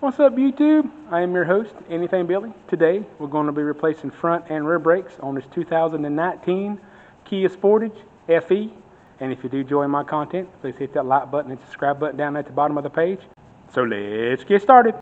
What's up YouTube? I am your host, Anything Billy. Today we're going to be replacing front and rear brakes on this 2019 Kia Sportage FE. And if you do enjoy my content, please hit that like button and subscribe button down at the bottom of the page. So let's get started.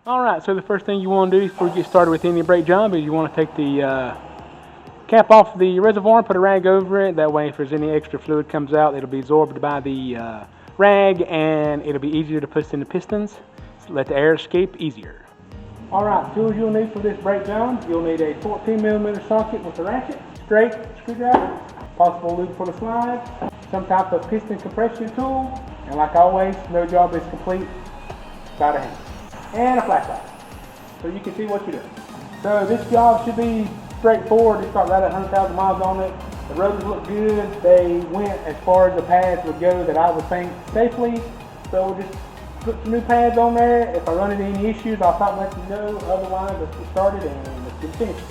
Alright, so the first thing you want to do before you get started with any brake job is you want to take the cap off the reservoir, put a rag over it. That way if there's any extra fluid comes out, it'll be absorbed by the rag and it'll be easier to push in the pistons. So let the air escape easier. Alright, tools you'll need for this brake job. You'll need a 14mm socket with a ratchet, straight screwdriver, possible lube for the slide, some type of piston compression tool, and like always, no job is complete without a hand, and a flashlight so you can see what you're doing. So this job should be straightforward. It's got right at 100,000 miles on it. The rotors look good. They went as far as the pads would go that I would think safely. So we'll just put some new pads on there. If I run into any issues, I'll stop and let you know. Otherwise, let's get started and let's get finished.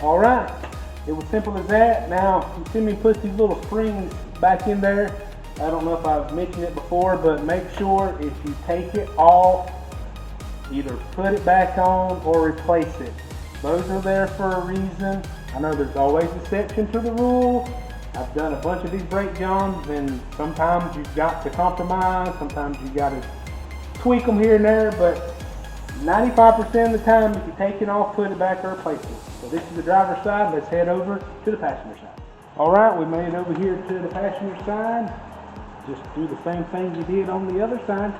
Alright, it was simple as that. Now, you see me put these little springs back in there. I don't know if I've mentioned it before, but make sure if you take it off, either put it back on or replace it. Those are there for a reason. I know there's always an exception to the rule. I've done a bunch of these brake jobs, and sometimes you've got to compromise, sometimes you've got to tweak them here and there, but 95% of the time, if you take it off, put it back or replace it. So this is the driver's side. Let's head over to the passenger side. Alright, we made it over here to the passenger side. Just do the same thing you did on the other side.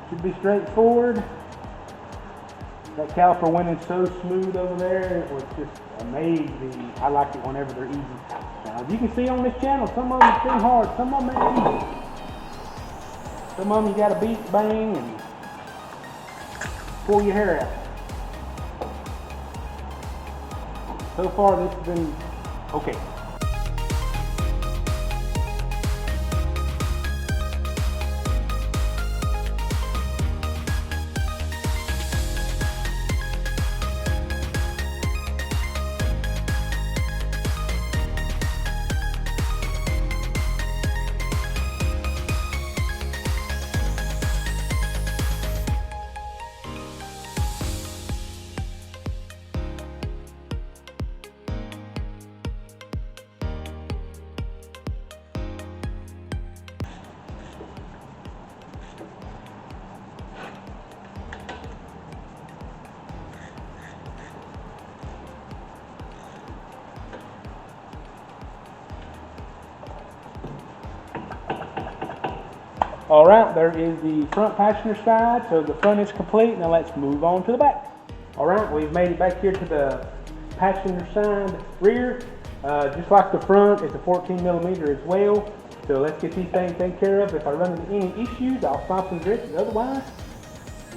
Should be straightforward. That caliper went in so smooth over there, it was just amazing. I like it whenever they're easy. Now, as you can see on this channel, some of them are pretty hard, some of them ain't easy. Some of them you gotta beat, bang, and pull your hair out. So far this has been okay. Alright, there is the front passenger side, so the front is complete. Now let's move on to the back. Alright, we've made it back here to the passenger side rear. Just like the front, it's a 14mm as well. So let's get these things taken care of. If I run into any issues, I'll stop and address it. Otherwise,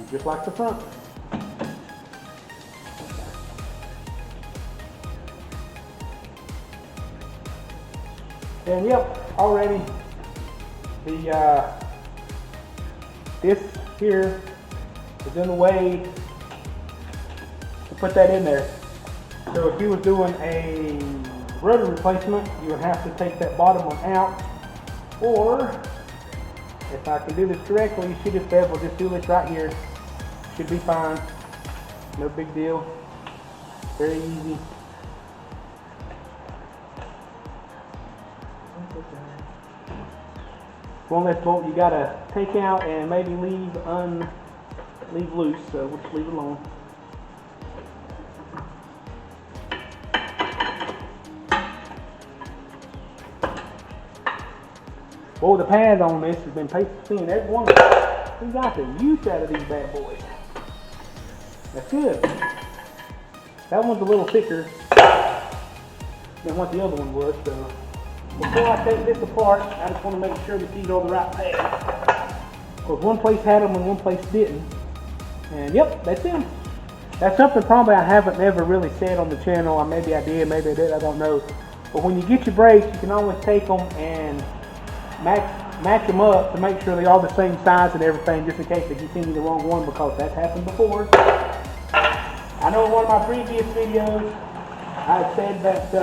just like the front. And yep, already the this here is in the way to put that in there. So if you was doing a rotor replacement, you would have to take that bottom one out, or if I can do this correctly, you should just be able to just do this right here. Should be fine, no big deal. Very easy. One less bolt you gotta take out and maybe leave loose, so we'll just leave it alone. Boy, the pad on this has been paper thin. Everyone, we got the use out of these bad boys. That's good. That one's a little thicker than what the other one was, so before I take this apart, I just want to make sure that these are the right pads. Because one place had them and one place didn't. And yep, that's them. That's something probably I haven't never really said on the channel. Or maybe I did, maybe I did, I don't know. But when you get your brakes, you can always take them and match them up to make sure they are the same size and everything, just in case they give you the wrong one, because that's happened before. I know in one of my previous videos, I said that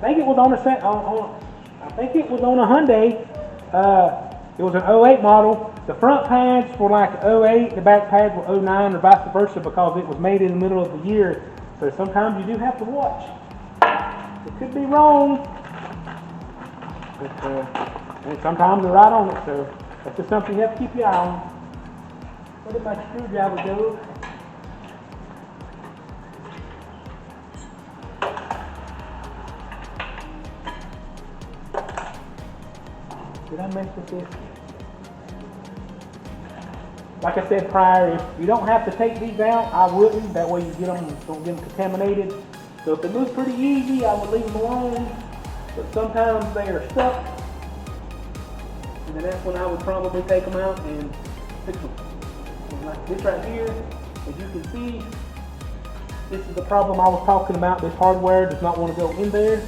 I think it was on a Hyundai. It was an 08 model. The front pads were like 08, the back pads were 09, or vice versa, because it was made in the middle of the year. So sometimes you do have to watch. It could be wrong, but and sometimes they're right on it. So that's just something you have to keep your eye on. Where did my screwdriver go? Did I mess with this? Like I said prior, if you don't have to take these out, I wouldn't. That way you don't get them contaminated. So if they move pretty easy, I would leave them alone. But sometimes they are stuck, and then that's when I would probably take them out and fix them. And like this right here, as you can see, this is the problem I was talking about. This hardware does not want to go in there.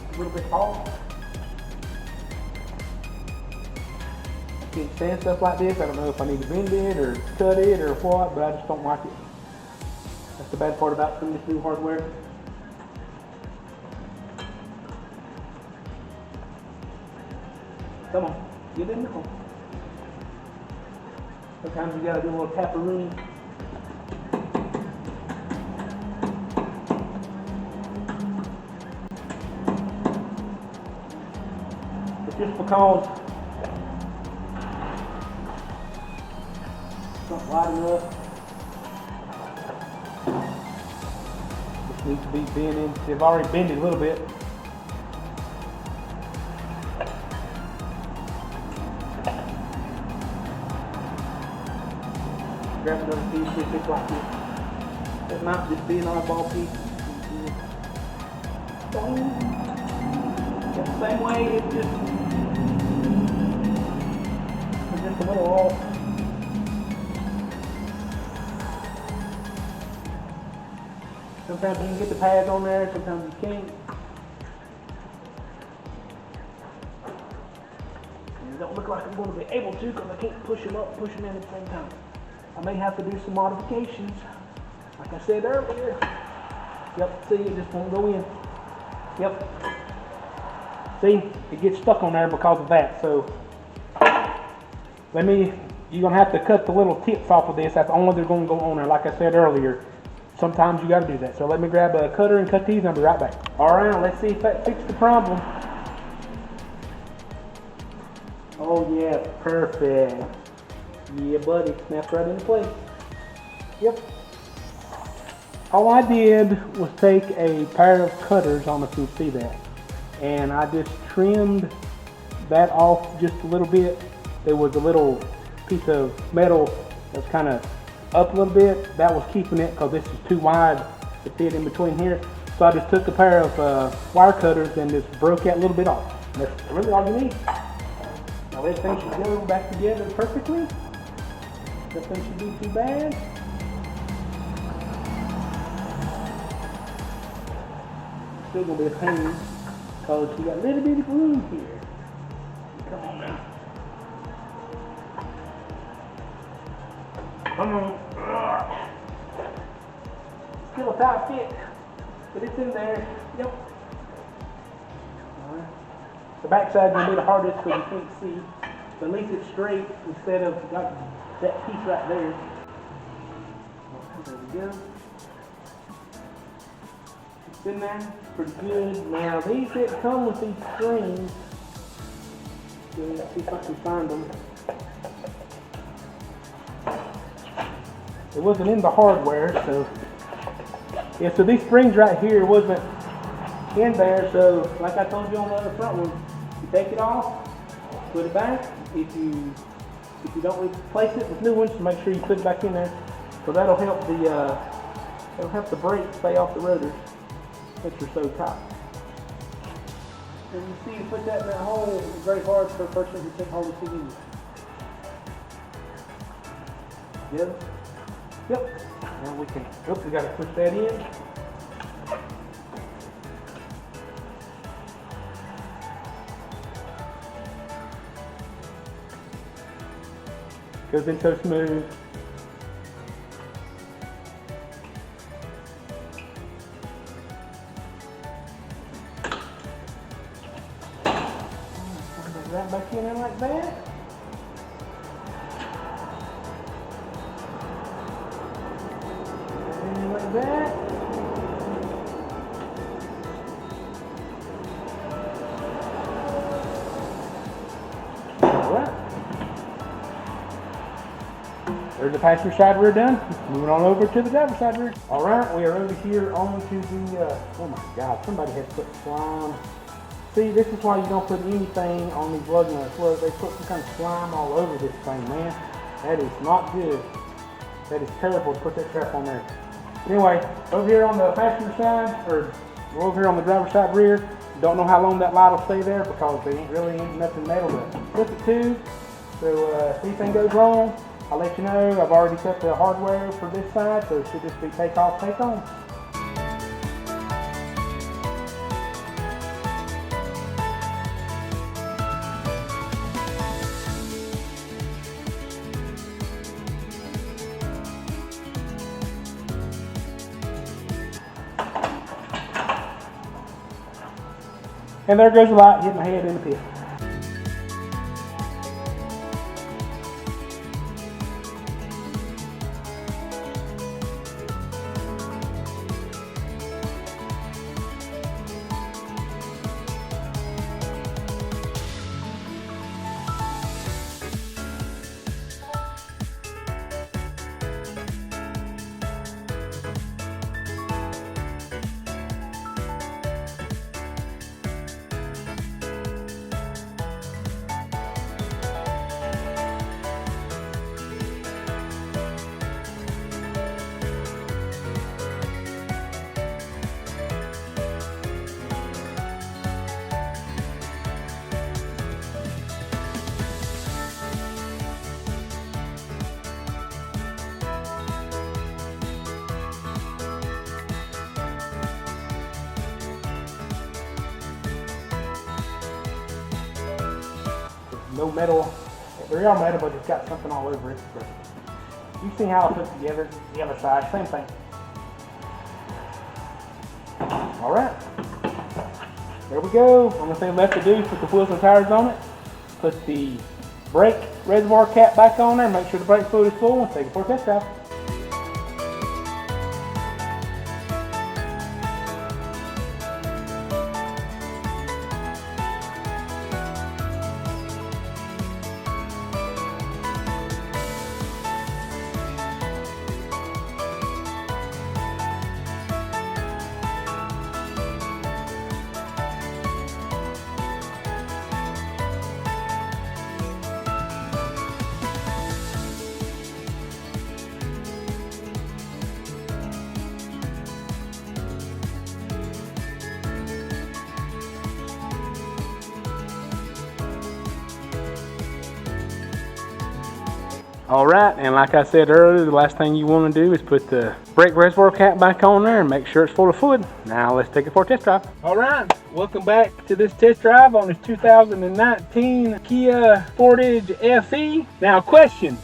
A little bit off. I can't stand stuff like this. I don't know if I need to bend it or cut it or what, but I just don't like it. That's the bad part about some of this new hardware. Come on, get in there. Sometimes you gotta do a little tap-a-rooney. It's just because it's not wide enough. This needs to be bending. They've already bended a little bit. Grab another piece, see if it's like this. That might just be an oddball piece. The same way, it's just a little off. Sometimes you can get the pads on there, sometimes you can't. And it don't look like I'm going to be able to, because I can't push them up and push them in at the same time. I may have to do some modifications, like I said earlier. Yep, see, it just won't go in. Yep. See, it gets stuck on there because of that. So, you're going to have to cut the little tips off of this. That's only they're going to go on there, like I said earlier. Sometimes you got to do that. So let me grab a cutter and cut these, and I'll be right back. All right, let's see if that fixed the problem. Oh yeah, perfect. Yeah, buddy, snapped right into place. Yep. All I did was take a pair of cutters, I don't know if you can see that, and I just trimmed that off just a little bit. There was a little piece of metal that was kind of up a little bit. That was keeping it, because this is too wide to fit in between here. So I just took a pair of wire cutters and just broke that little bit off. And that's really all you need. Now everything should go back together perfectly. Nothing should be too bad. Still gonna be a pain, because you got a little bit of room here. Come on now. Come on. Still a tight fit, but it's in there. Yep. Alright. The back side's gonna be the hardest because you can't see. So at least it's straight instead of got that piece right there. There we go. It's in there, pretty good. Now these that come with these springs, let's see if I can find them. It wasn't in the hardware, so yeah. So these springs right here wasn't in there. So like I told you on the other front one, you take it off, put it back. If you don't replace it with new ones, make sure you put it back in there. So that'll help the brakes stay off the rotors since they're so tight. And you see, you put that in that hole, it's very hard for a person who can't hold the TV. Yep. Yep. Now we can. Oops, we got to push that in. Goes in so smooth. Right back in there like that. And like that. Alright. There's the passenger side rear done. Moving on over to the driver's side rear. Alright, we are over here onto the, oh my god, somebody has put slime. See, this is why you don't put anything on these lug nuts. Look, they put some kind of slime all over this thing, man. That is not good. That is terrible to put that crap on there. Anyway, over here on the passenger side, or over here on the driver's side rear, don't know how long that light will stay there because they ain't really nothing metal to flip it to. So if anything goes wrong, I'll let you know. I've already cut the hardware for this side, so it should just be take off, take on. And there goes the light, hit my head in the pit. No metal, they are metal, but it's got something all over it. But you see how I put it together, the other side, same thing. Alright, there we go. Only thing left to do is put the wheels and tires on it, put the brake reservoir cap back on there, make sure the brake fluid is full, and take it for a test drive. Alright, and like I said earlier, the last thing you want to do is put the brake reservoir cap back on there and make sure it's full of fluid. Now let's take it for a test drive. Alright, welcome back to this test drive on this 2019 Kia Sportage FE. Now question,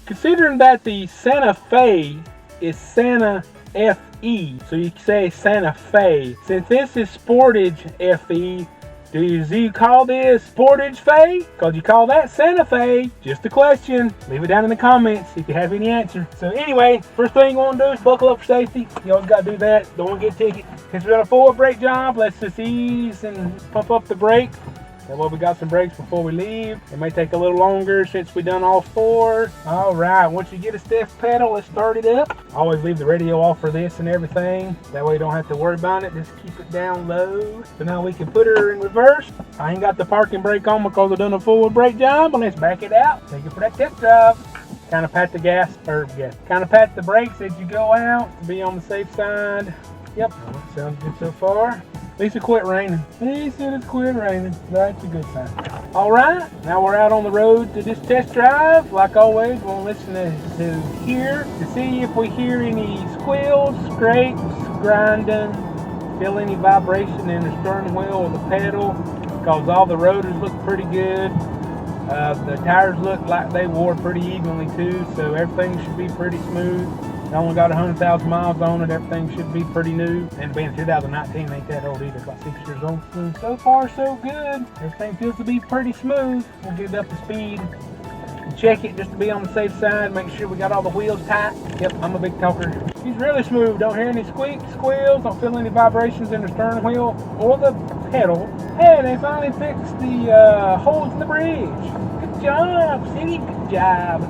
considering that the Santa Fe is Santa FE, so you say Santa Fe, since this is Sportage FE, Do you call this Sportage FE? Because you call that Santa Fe? Just a question. Leave it down in the comments if you have any answer. So anyway, first thing you want to do is buckle up for safety. You always got to do that. Don't want to get a ticket. Since we're on a forward brake job, let's just ease and pump up the brake. That way we got some brakes before we leave. It may take a little longer since we done all four. All right, once you get a stiff pedal, let's start it up. I always leave the radio off for this and everything. That way you don't have to worry about it. Just keep it down low. So now we can put her in reverse. I ain't got the parking brake on because I've done a forward brake job, but let's back it out. Take it for that test drive. Kind of pat the kind of pat the brakes as you go out to be on the safe side. Yep, sounds good so far. At least it quit raining. At least it's quit raining. That's a good sign. Alright, now we're out on the road to this test drive. Like always, we'll listen to here to see if we hear any squeals, scrapes, grinding, feel any vibration in the steering wheel or the pedal, because all the rotors look pretty good. The tires look like they wore pretty evenly too, so everything should be pretty smooth. I only got 100,000 miles on it. Everything should be pretty new. And being 2019 ain't that old either. About 6 years old. And so far, so good. Everything feels to be pretty smooth. We'll get it up to speed. Check it just to be on the safe side. Make sure we got all the wheels tight. Yep, I'm a big talker. He's really smooth. Don't hear any squeaks, squeals. Don't feel any vibrations in the steering wheel or the pedal. Hey, they finally fixed the holes in the bridge. Good job, city. Good job.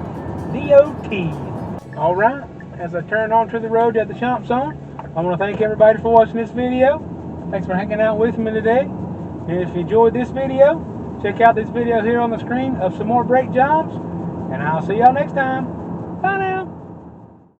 DOT. All right. As I turn onto the road that the shop's on, I want to thank everybody for watching this video. Thanks for hanging out with me today. And if you enjoyed this video, check out this video here on the screen of some more brake jobs. And I'll see y'all next time. Bye now.